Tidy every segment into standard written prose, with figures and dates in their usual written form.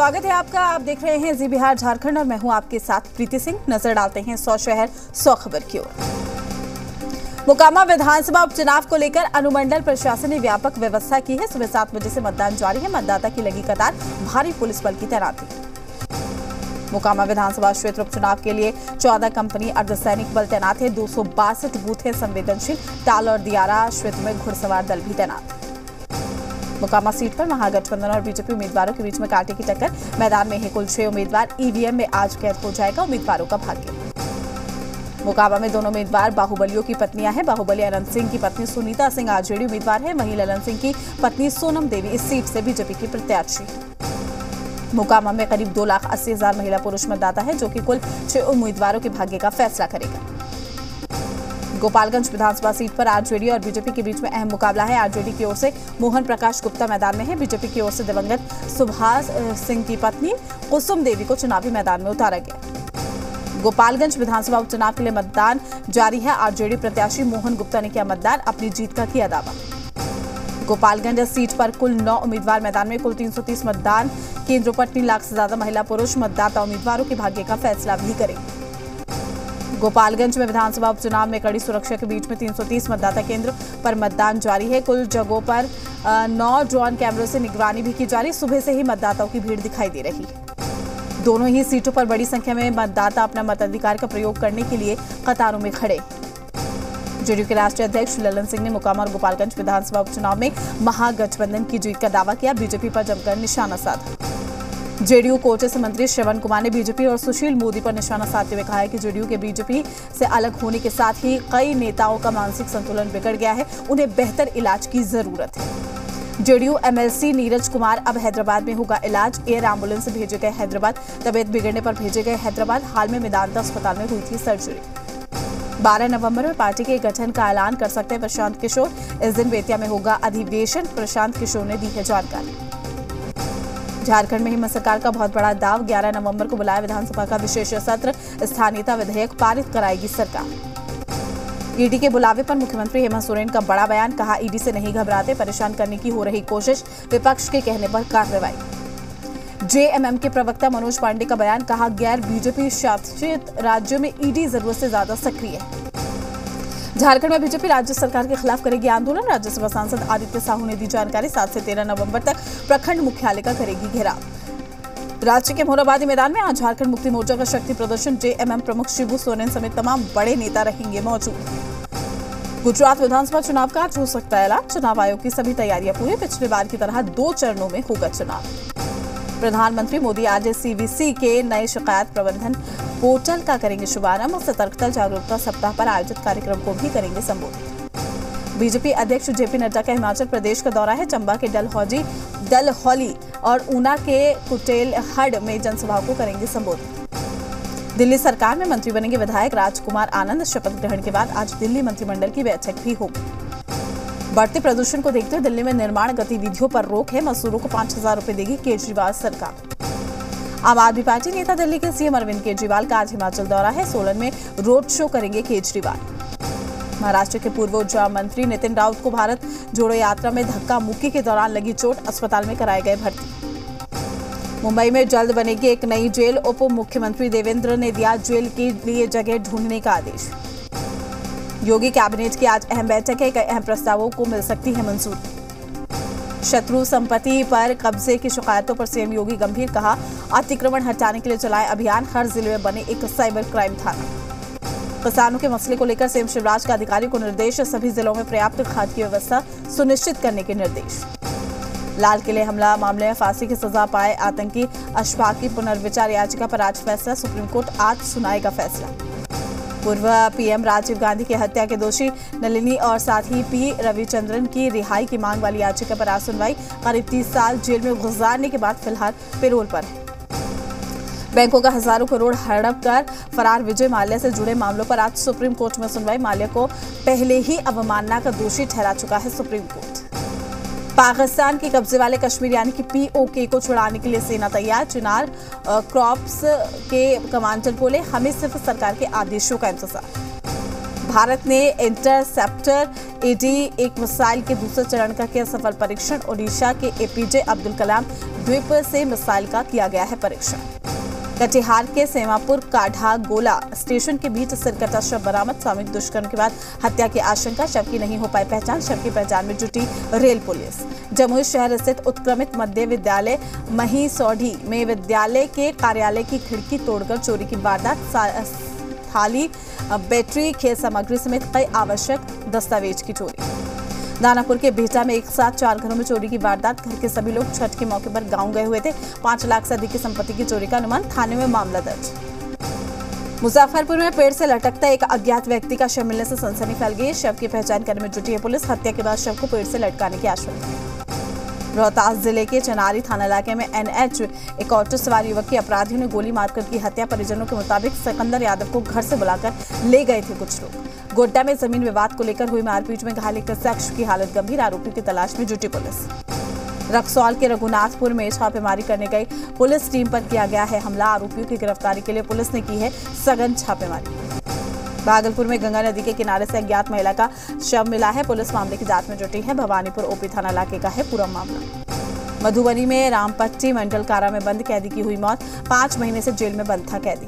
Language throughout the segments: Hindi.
स्वागत है आपका। आप देख रहे हैं जी बिहार झारखंड और मैं हूं आपके साथ प्रीति सिंह। नजर डालते हैं 100 शहर 100 खबर की ओर। मोकामा विधानसभा उपचुनाव को लेकर अनुमंडल प्रशासन ने व्यापक व्यवस्था की है। सुबह 7 बजे से मतदान जारी है। मतदाता की लगी कतार, भारी पुलिस बल की तैनाती। मोकामा विधानसभा क्षेत्र उपचुनाव के लिए 14 कंपनी अर्धसैनिक बल तैनात है। 262 बूथ है संवेदनशील। टाल और दियारा क्षेत्र में घुड़सवार दल भी तैनात। मोकामा सीट पर महागठबंधन और बीजेपी उम्मीदवारों के बीच में कांटे की टक्कर। मैदान में है कुल 6 उम्मीदवार। ईवीएम में आज कैद हो जाएगा उम्मीदवारों का भाग्य। मोकामा में दोनों उम्मीदवार बाहुबलियों की पत्नियां हैं। बाहुबली अनंत सिंह की पत्नी सुनीता सिंह आरजेडी उम्मीदवार है। वहीं ललन सिंह की पत्नी सोनम देवी इस सीट से बीजेपी की प्रत्याशी। मोकामा में करीब 2,80,000 महिला पुरुष मतदाता है, जो कि कुल 6 उम्मीदवारों के भाग्य का फैसला करेगा। गोपालगंज विधानसभा सीट पर आरजेडी और बीजेपी के बीच में अहम मुकाबला है। आरजेडी की ओर से मोहन प्रकाश गुप्ता मैदान में है। बीजेपी की ओर से दिवंगत सुभाष सिंह की पत्नी कुसुम देवी को चुनावी मैदान में उतारा गया। गोपालगंज विधानसभा उपचुनाव के लिए मतदान जारी है। आरजेडी प्रत्याशी मोहन गुप्ता ने किया मतदान, अपनी जीत का किया दावा। गोपालगंज सीट पर कुल 9 उम्मीदवार मैदान में। कुल 330 मतदान केंद्रों पर 3 लाख से ज्यादा महिला पुरुष मतदाता उम्मीदवारों के भाग्य का फैसला भी करेंगे। गोपालगंज में विधानसभा उपचुनाव में कड़ी सुरक्षा के बीच में 330 मतदाता केंद्र पर मतदान जारी है। कुल जगहों पर 9 ड्रोन कैमरों से निगरानी भी की जा रही। सुबह से ही मतदाताओं की भीड़ दिखाई दे रही है। दोनों ही सीटों पर बड़ी संख्या में मतदाता अपना मताधिकार का प्रयोग करने के लिए कतारों में खड़े। जेडीयू के राष्ट्रीय अध्यक्ष ललन सिंह ने मोकामा और गोपालगंज विधानसभा उपचुनाव में महागठबंधन की जीत का दावा किया। बीजेपी पर जमकर निशाना साधा। जेडीयू कोटे से मंत्री श्रवण कुमार ने बीजेपी और सुशील मोदी पर निशाना साधते हुए कहा है कि जेडीयू के बीजेपी से अलग होने के साथ ही कई नेताओं का मानसिक संतुलन बिगड़ गया है। उन्हें बेहतर इलाज की जरूरत है। जेडीयू एमएलसी नीरज कुमार अब हैदराबाद में होगा इलाज। एयर एम्बुलेंस से भेजे गए हैदराबाद। तबियत बिगड़ने पर भेजे गए हैदराबाद। हाल में मेदांता अस्पताल में हुई थी सर्जरी। 12 नवंबर में पार्टी के गठन का ऐलान कर सकते हैं प्रशांत किशोर। इस दिन बेतिया में होगा अधिवेशन। प्रशांत किशोर ने दी है जानकारी। झारखंड में हिम्मत सरकार का बहुत बड़ा दाव। 11 नवंबर को बुलाया विधानसभा का विशेष सत्र। स्थानीयता विधेयक पारित कराएगी सरकार। ईडी के बुलावे पर मुख्यमंत्री हेमंत सोरेन का बड़ा बयान। कहा, ईडी से नहीं घबराते, परेशान करने की हो रही कोशिश। विपक्ष के कहने पर कार्रवाई। जेएमएम के प्रवक्ता मनोज पांडे का बयान। कहा, गैर बीजेपी शासित राज्यों में ईडी जरूरत से ज्यादा सक्रिय है। झारखंड में बीजेपी राज्य सरकार के खिलाफ करेगी आंदोलन। राज्यसभा सांसद आदित्य साहू ने दी जानकारी। 7 से 13 नवंबर तक प्रखंड मुख्यालय का करेगी घेराव। राज्य के मोरहाबादी मैदान में आज झारखंड मुक्ति मोर्चा का शक्ति प्रदर्शन। जेएमएम प्रमुख शिबू सोरेन समेत तमाम बड़े नेता रहेंगे मौजूद। गुजरात विधानसभा चुनाव का आज हो सकता है ऐलान। चुनाव आयोग की सभी तैयारियां पूरी। पिछले बार की तरह 2 चरणों में होगा चुनाव। प्रधानमंत्री मोदी आज सीवीसी के नए शिकायत प्रबंधन पोर्टल का करेंगे शुभारंभ। सतर्कता जागरूकता सप्ताह पर आयोजित कार्यक्रम को भी करेंगे संबोधित। बीजेपी अध्यक्ष जेपी नड्डा का हिमाचल प्रदेश का दौरा है। चंबा के डलहौली और ऊना के कुटेलहड़ में जनसभाओं को करेंगे संबोधित। दिल्ली सरकार में मंत्री बनेंगे विधायक राजकुमार आनंद। शपथ ग्रहण के बाद आज दिल्ली मंत्रिमंडल की बैठक भी होगी। बढ़ते प्रदूषण को देखते हुए दिल्ली में निर्माण गतिविधियों पर रोक है। मजदूरों को 5,000 रुपए देगी केजरीवाल सरकार। आम आदमी पार्टी नेता दिल्ली के सीएम अरविंद केजरीवाल का आज हिमाचल दौरा है। सोलन में रोड शो करेंगे केजरीवाल। महाराष्ट्र के पूर्व ऊर्जा मंत्री नितिन राउत को भारत जोड़ो यात्रा में धक्का मुक्की के दौरान लगी चोट। अस्पताल में कराए गए भर्ती। मुंबई में जल्द बनेगी एक नई जेल। उप मुख्यमंत्री देवेंद्र ने दिया जेल के लिए जगह ढूंढने का आदेश। योगी कैबिनेट की आज अहम बैठक है। कई अहम प्रस्तावों को मिल सकती है मंजूरी। शत्रु संपत्ति पर कब्जे की शिकायतों पर सीएम योगी गंभीर। कहा, अतिक्रमण हटाने के लिए चलाए अभियान। हर जिले में बने एक साइबर क्राइम थाना। किसानों के मसले को लेकर सीएम शिवराज का अधिकारियों को निर्देश। सभी जिलों में पर्याप्त खाद की व्यवस्था सुनिश्चित करने के निर्देश। लाल किले हमला मामले में फांसी की सजा पाए आतंकी अशफाक की पुनर्विचार याचिका पर आज फैसला। सुप्रीम कोर्ट आज सुनाएगा फैसला। पूर्व पीएम राजीव गांधी की हत्या के दोषी नलिनी और साथ ही पी रविचंद्रन की रिहाई की मांग वाली याचिका पर आज सुनवाई। करीब 30 साल जेल में गुजारने के बाद फिलहाल पैरोल पर है। बैंकों का हजारों करोड़ हड़प कर फरार विजय माल्या से जुड़े मामलों पर आज सुप्रीम कोर्ट में सुनवाई। माल्या को पहले ही अवमानना का दोषी ठहरा चुका है सुप्रीम कोर्ट। पाकिस्तान के कब्जे वाले कश्मीर यानी कि पीओके को छुड़ाने के लिए सेना तैयार। चिनार क्रॉप्स के कमांडर बोले, हमें सिर्फ सरकार के आदेशों का इंतजार। भारत ने इंटरसेप्टर AD-1 मिसाइल के दूसरे चरण का किया सफल परीक्षण। ओडिशा के APJ अब्दुल कलाम द्वीप से मिसाइल का किया गया है परीक्षण। कटिहार के सेमापुर काढ़ा गोला स्टेशन के बीच सिरकटा शव बरामद। सामूहिक दुष्कर्म के बाद हत्या की आशंका, शव की नहीं हो पाई पहचान। शव की पहचान में जुटी रेल पुलिस। जमुई शहर स्थित उत्क्रमित मध्य विद्यालय महिसौडी में विद्यालय के कार्यालय की खिड़की तोड़कर चोरी की वारदात। थाली, बैटरी, खेल सामग्री समेत कई आवश्यक दस्तावेज की चोरी। दानापुर के बेहटा में एक साथ 4 घरों में चोरी की वारदात। घर के सभी लोग छठ के मौके पर गांव गए हुए थे। 5 लाख से अधिक की संपत्ति की चोरी का अनुमान। थाने में मामला दर्ज। मुजफ्फरपुर में पेड़ से लटकता एक अज्ञात व्यक्ति का शव मिलने से सनसनी फैल गई। शव की पहचान करने में जुटी है पुलिस। हत्या के बाद शव को पेड़ से लटकाने की आशंका। रोहतास जिले के चनारी थाना इलाके में NH एक ऑटो सवार युवक की अपराधियों ने गोली मारकर की हत्या। परिजनों के मुताबिक सिकंदर यादव को घर से बुलाकर ले गए थे कुछ लोग। गोड्डा में जमीन विवाद को लेकर हुई मारपीट में घायल एक शख्स की हालत गंभीर। आरोपी की तलाश में जुटी पुलिस। रक्सौल के रघुनाथपुर में छापेमारी करने गई पुलिस टीम पर किया गया है हमला। आरोपियों की गिरफ्तारी के लिए पुलिस ने की है सघन छापेमारी। भागलपुर में गंगा नदी के किनारे से अज्ञात महिला का शव मिला है। पुलिस मामले की जांच में जुटी है। भवानीपुर OP थाना इलाके का है पूरा मामला। मधुबनी में रामपट्टी मंडल कारा में बंद कैदी की हुई मौत। 5 महीने से जेल में बंद था कैदी।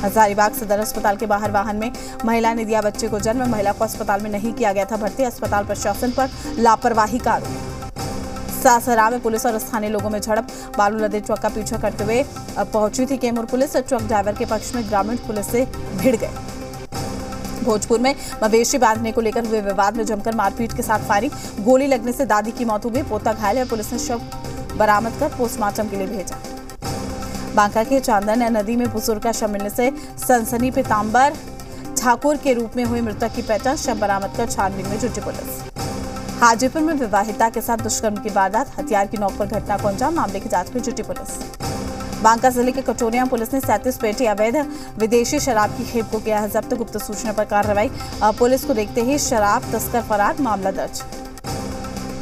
हजारीबाग सदर अस्पताल के बाहर वाहन में महिला ने दिया बच्चे को जन्म। महिला को अस्पताल में नहीं किया गया था भर्ती। अस्पताल प्रशासन पर लापरवाही का आरोप। सासरा में पुलिस और स्थानीय लोगों में झड़प। बालू लदे ट्रक का पीछा करते हुए पहुंची थी कैमूर पुलिस। ट्रक ड्राइवर के पक्ष में ग्रामीण पुलिस से भिड़ गए। भोजपुर में मवेशी बांधने को लेकर हुए विवाद में जमकर मारपीट के साथ फायरिंग। गोली लगने से दादी की मौत हो गई। पोता घायल है। पुलिस ने शव बरामद कर पोस्टमार्टम के लिए भेजा। बांका के चांदन नदी में बुजुर्ग का शव मिलने से सनसनी। पीतांबर ठाकुर के रूप में हुई मृतक की पहचान। शव बरामद कर छानबीन में जुटी पुलिस। हाजीपुर में विवाहिता के साथ दुष्कर्म की वारदात। हथियार की नोक पर घटना को अंजाम। मामले की जांच में जुटी पुलिस। बांका जिले के कटोरिया पुलिस ने 37 पेटी अवैध विदेशी शराब की खेप को किया है जब्त। गुप्त सूचना पर कार्रवाई। पुलिस को देखते ही शराब तस्कर फरार। मामला दर्ज।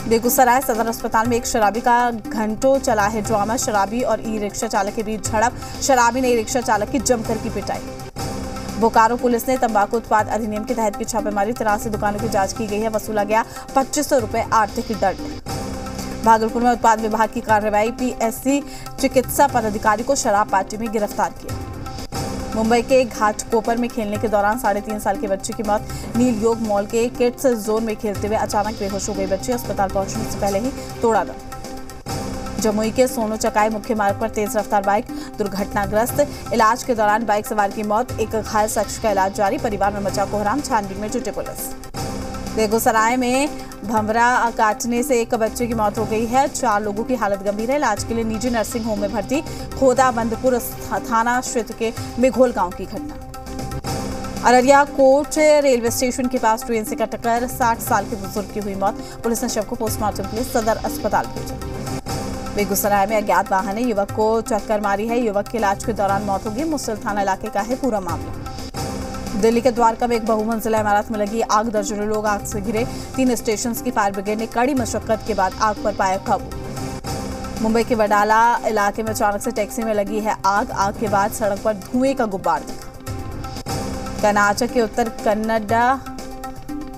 बेगूसराय सदर अस्पताल में एक शराबी का घंटों चला है ड्रामा। शराबी और ई-रिक्शा चालक के बीच झड़प। शराबी ने ई-रिक्शा चालक की जमकर की पिटाई। बोकारो पुलिस ने तंबाकू उत्पाद अधिनियम के तहत की छापेमारी। 83 दुकानों की जांच की गई है। वसूला गया 2500 रुपए आर्थिक दंड। भागलपुर में उत्पाद विभाग की कार्रवाई। PSC चिकित्सा पदाधिकारी को शराब पार्टी में गिरफ्तार किया। मुंबई के घाटकोपर में खेलने के दौरान 3.5 साल के बच्चे की मौत। नील योग मॉल के किड्स जोन में खेलते हुए अचानक बेहोश हो गई बच्ची। अस्पताल पहुंचने से पहले ही तोड़ा दम। जमुई के सोनो चकाई मुख्य मार्ग पर तेज रफ्तार बाइक दुर्घटनाग्रस्त। इलाज के दौरान बाइक सवार की मौत। एक घायल शख्स का इलाज जारी। परिवार में मचा कोहराम। छानबीन में जुटी पुलिस। बेगूसराय में भंवरा काटने से एक बच्चे की मौत हो गई है। 4 लोगों की हालत गंभीर है। इलाज के लिए निजी नर्सिंग होम में भर्ती। खोदाबंदपुर थाना क्षेत्र के मेघोल गांव की घटना। अररिया कोट रेलवे स्टेशन के पास ट्रेन से टक्कर। 60 साल के बुजुर्ग की हुई मौत। पुलिस ने शव को पोस्टमार्टम के लिए सदर अस्पताल भेजा। बेगूसराय में अज्ञात वाहन ने युवक को टक्कर मारी है। युवक के इलाज के दौरान मौत हो गई। मुसल थाना इलाके का है पूरा मामला। दिल्ली के द्वारका में एक बहुमंजिला इमारत में लगी आग। दर्जनों लोग आग से घिरे। 3 स्टेशन की फायर ब्रिगेड ने कड़ी मशक्कत के बाद आग पर पाया काबू। मुंबई के वडाला इलाके में अचानक से टैक्सी में लगी है आग। आग के बाद सड़क पर धुएं का गुब्बार दिखा। कर्नाटक के उत्तर कन्नड़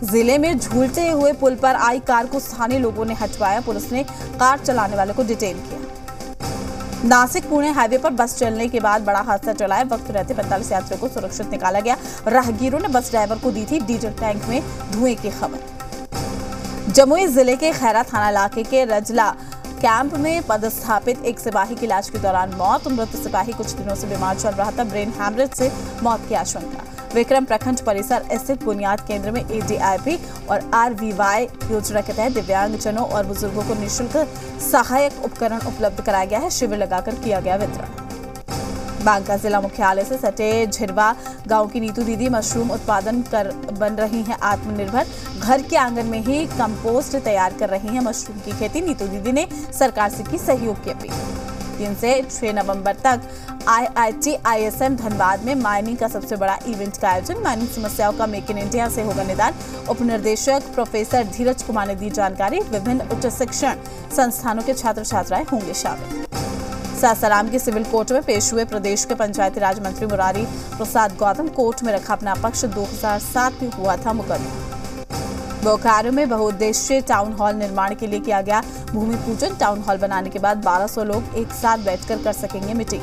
जिले में झूलते हुए पुल पर आई कार को स्थानीय लोगों ने हटवाया। पुलिस ने कार चलाने वाले को डिटेन किया। नासिक पुणे हाईवे पर बस चलने के बाद बड़ा हादसा टला है। वक्त रहते 45 यात्रियों को सुरक्षित निकाला गया। राहगीरों ने बस ड्राइवर को दी थी डीजल टैंक में धुएं की खबर। जमुई जिले के खैरा थाना इलाके के रजला कैंप में पदस्थापित एक सिपाही की इलाज के दौरान मौत। मृत सिपाही कुछ दिनों से बीमार चल रहा था। ब्रेन हैमरेज से मौत की आशंका। विक्रम प्रखंड परिसर स्थित बुनियाद केंद्र में ADIP और RVY योजना के तहत दिव्यांगजनों और बुजुर्गों को निःशुल्क सहायक उपकरण उपलब्ध कराया गया है। शिविर लगाकर किया गया वितरण। बांका जिला मुख्यालय से सटे झिरवा गांव की नीतू दीदी मशरूम उत्पादन कर बन रही हैं आत्मनिर्भर। घर के आंगन में ही कंपोस्ट तैयार कर रही हैं मशरूम की खेती। नीतू दीदी ने सरकार से की सहयोग की अपील। 3 से 6 नवंबर तक IIT ISM धनबाद में माइनिंग का सबसे बड़ा इवेंट का आयोजन। माइनिंग समस्याओं का मेक इन इंडिया से होगा निदान। उप निर्देशक प्रोफेसर धीरज कुमार ने दी जानकारी। विभिन्न उच्च शिक्षण संस्थानों के छात्र छात्राएं होंगे शामिल। सासाराम की सिविल कोर्ट में पेश हुए प्रदेश के पंचायती राज मंत्री मुरारी प्रसाद गौतम कोर्ट में रखा अपना पक्ष। 2007 में हुआ था मुकदमा। बोकारो में बहुउद्देशीय टाउन हॉल निर्माण के लिए किया गया भूमि पूजन। टाउन हॉल बनाने के बाद 1200 लोग एक साथ बैठकर कर सकेंगे मीटिंग।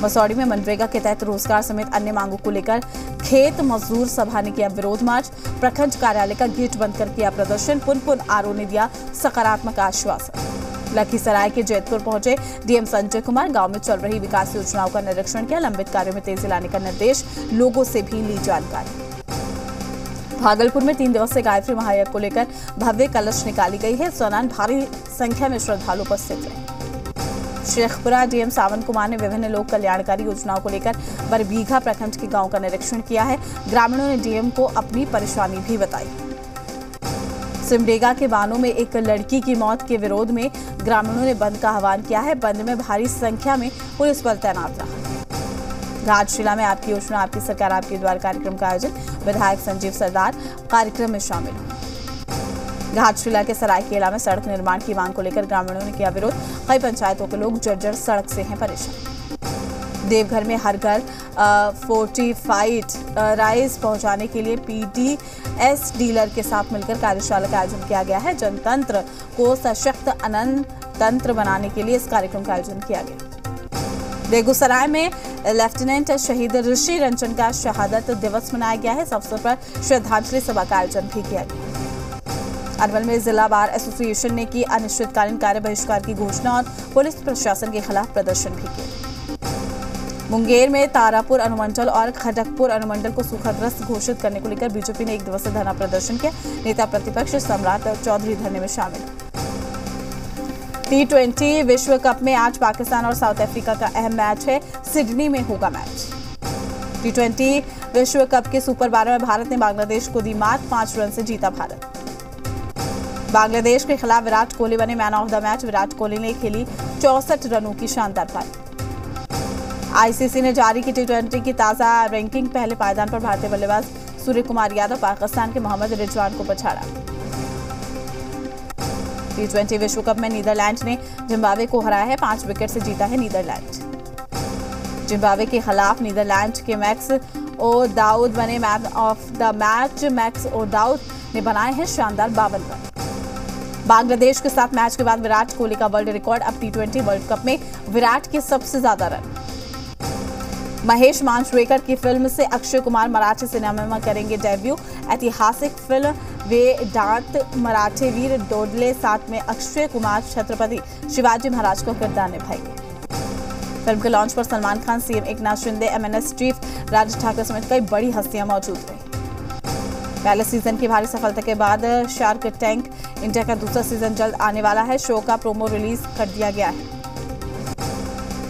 मसौड़ी में मनरेगा के तहत रोजगार समेत अन्य मांगों को लेकर खेत मजदूर सभा ने किया विरोध मार्च। प्रखंड कार्यालय का गेट बंद कर किया प्रदर्शन। पुन आरओ ने दिया सकारात्मक आश्वासन। लखीसराय के जैतपुर पहुंचे डीएम संजय कुमार। गांव में चल रही विकास योजनाओं का निरीक्षण किया। लंबित कार्यों में तेजी लाने का निर्देश। लोगों से भी ली जानकारी। भागलपुर में 3 दिवसीय गायत्री महायज्ञ को लेकर भव्य कलश निकाली गई है। इस दौरान भारी संख्या में श्रद्धालु उपस्थित रहे। शेखपुरा डीएम सावन कुमार ने विभिन्न लोक कल्याणकारी योजनाओं को लेकर बरबीघा प्रखंड के गांव का निरीक्षण किया है। ग्रामीणों ने डीएम को अपनी परेशानी भी बताई। सिमडेगा के बानों में एक लड़की की मौत के विरोध में ग्रामीणों ने बंद का आह्वान किया है। बंद में भारी संख्या में पुलिस बल तैनात रहा। घाटशिला में आपकी योजना आपकी सरकार आपके द्वार कार्यक्रम का आयोजन। विधायक संजीव सरदार कार्यक्रम में शामिल हुए। घाटशिला के सरायकेला में सड़क निर्माण की मांग को लेकर ग्रामीणों ने किया विरोध। कई पंचायतों के लोग जर्जर सड़क से हैं परेशान। देवघर में हर घर फोर्टिफाइड राइस पहुंचाने के लिए पीडीएस डीलर के साथ मिलकर कार्यशाला का आयोजन किया गया है। जनतंत्र को सशक्त अनंत तंत्र बनाने के लिए इस कार्यक्रम का आयोजन किया गया। बेगूसराय में लेफ्टिनेंट शहीद ऋषि रंजन का शहादत दिवस मनाया गया है। इस अवसर पर श्रद्धांजलि सभा का आयोजन भी किया गया। अरवल में जिला बार एसोसिएशन ने की अनिश्चितकालीन कार्य बहिष्कार की घोषणा और पुलिस प्रशासन के खिलाफ प्रदर्शन भी किया। मुंगेर में तारापुर अनुमंडल और खड़गपुर अनुमंडल को सूखाग्रस्त घोषित करने को लेकर बीजेपी ने 1 दिवसीय धरना प्रदर्शन किया। नेता प्रतिपक्ष सम्राट चौधरी धरने में शामिल। T20 विश्व कप में आज पाकिस्तान और साउथ अफ्रीका का अहम मैच है। सिडनी में होगा मैच। T20 विश्व कप के सुपर 12 में भारत ने बांग्लादेश को दी मात। 5 रन से जीता भारत। बांग्लादेश के खिलाफ विराट कोहली बने man of the match. Virat Kohli ने खेली 64 रनों की शानदार पारी। आईसीसी ने जारी की T20 की ताजा रैंकिंग। पहले पायदान पर भारतीय बल्लेबाज सूर्य कुमार यादव पाकिस्तान के मोहम्मद रिजवान को पछाड़ा। T20 विश्व कप में नीदरलैंड ने जिम्बाब्वे को हराया है। 5 विकेट से जीता है नीदरलैंड। जिम्बाब्वे के खिलाफ नीदरलैंड के मैक्स ओ दाऊद बने man of the match. Max O'Dowd ने बनाए हैं शानदार 52 रन। बांग्लादेश के साथ मैच के बाद विराट कोहली का वर्ल्ड रिकॉर्ड। अब T20 वर्ल्ड कप में विराट के सबसे ज्यादा रन। महेश मांजरेकर की फिल्म से अक्षय कुमार मराठी सिनेमा में करेंगे डेब्यू। ऐतिहासिक फिल्म वेदांत मराठे वीर डोडले साथ में अक्षय कुमार छत्रपति शिवाजी महाराज को किरदार निभाएंगे। फिल्म के लॉन्च पर Salman Khan, CM Eknath Shinde, MNS chief Raj Thackeray समेत कई बड़ी हस्तियां मौजूद रही। पहले सीजन की भारी सफलता के बाद शार्क टैंक इंडिया का दूसरा सीजन जल्द आने वाला है। शो का प्रोमो रिलीज कर दिया गया है।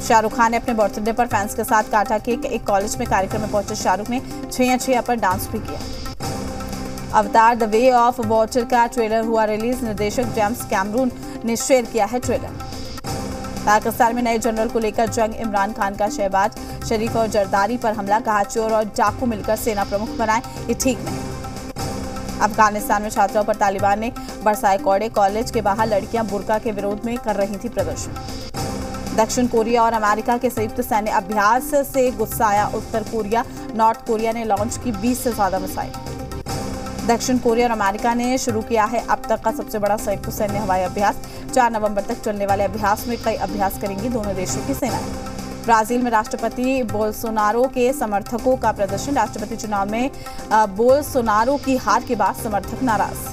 शाहरुख खान ने अपने बर्थडे पर फैंस के साथ काटा केक। एक कॉलेज में कार्यक्रम में पहुंचे शाहरुख ने छैया पर डांस भी किया। अवतार द वे ऑफ वाटर का ट्रेलर हुआ रिलीज। निर्देशक जेम्स कैमरून ने शेयर किया है ट्रेलर। पाकिस्तान में नए जनरल को लेकर जंग। इमरान खान का शहबाज शरीफ और जरदारी पर हमला। कहा चोर और डाकू मिलकर सेना प्रमुख बनाए, ये ठीक नहीं। अफगानिस्तान में छात्राओं पर तालिबान ने बरसाए कौड़े। कॉलेज के बाहर लड़कियां बुर्का के विरोध में कर रही थी प्रदर्शन। दक्षिण कोरिया और अमेरिका के संयुक्त सैन्य अभ्यास से गुस्साया उत्तर कोरिया। नॉर्थ कोरिया ने लॉन्च की 20 से ज्यादा मिसाइल। दक्षिण कोरिया और अमेरिका ने शुरू किया है अब तक का सबसे बड़ा संयुक्त सैन्य हवाई अभ्यास। 4 नवंबर तक चलने वाले अभ्यास में कई अभ्यास करेंगी दोनों देशों की सेनाएं। ब्राजील में राष्ट्रपति बोल्सोनारो के समर्थकों का प्रदर्शन। राष्ट्रपति चुनाव में बोल्सोनारो की हार के बाद समर्थक नाराज।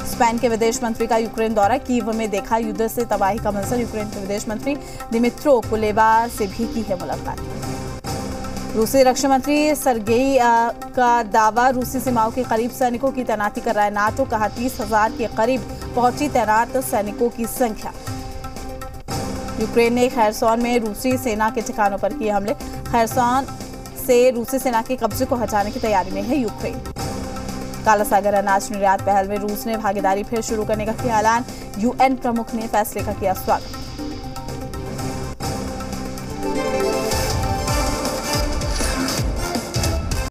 स्पेन के विदेश मंत्री का यूक्रेन दौरा। कीव में देखा युद्ध से तबाही का मंजर। यूक्रेन के विदेश मंत्री दिमित्रो कुलेबा से भी की है मुलाकात। रूसी रक्षा मंत्री सर्गेई का दावा। रूसी सीमाओं के करीब सैनिकों की तैनाती कर रहा है नाटो। कहा 30,000 के करीब पहुंची तैनात सैनिकों की संख्या। यूक्रेन ने खैरसौन में रूसी सेना के ठिकानों पर किए हमले। खैरसौन से रूसी सेना के कब्जे को हटाने की तैयारी में है यूक्रेन। काला सागर अनाज निर्यात पहल में रूस ने भागीदारी फिर शुरू करने का किया ऐलान। UN प्रमुख ने फैसले का किया स्वागत।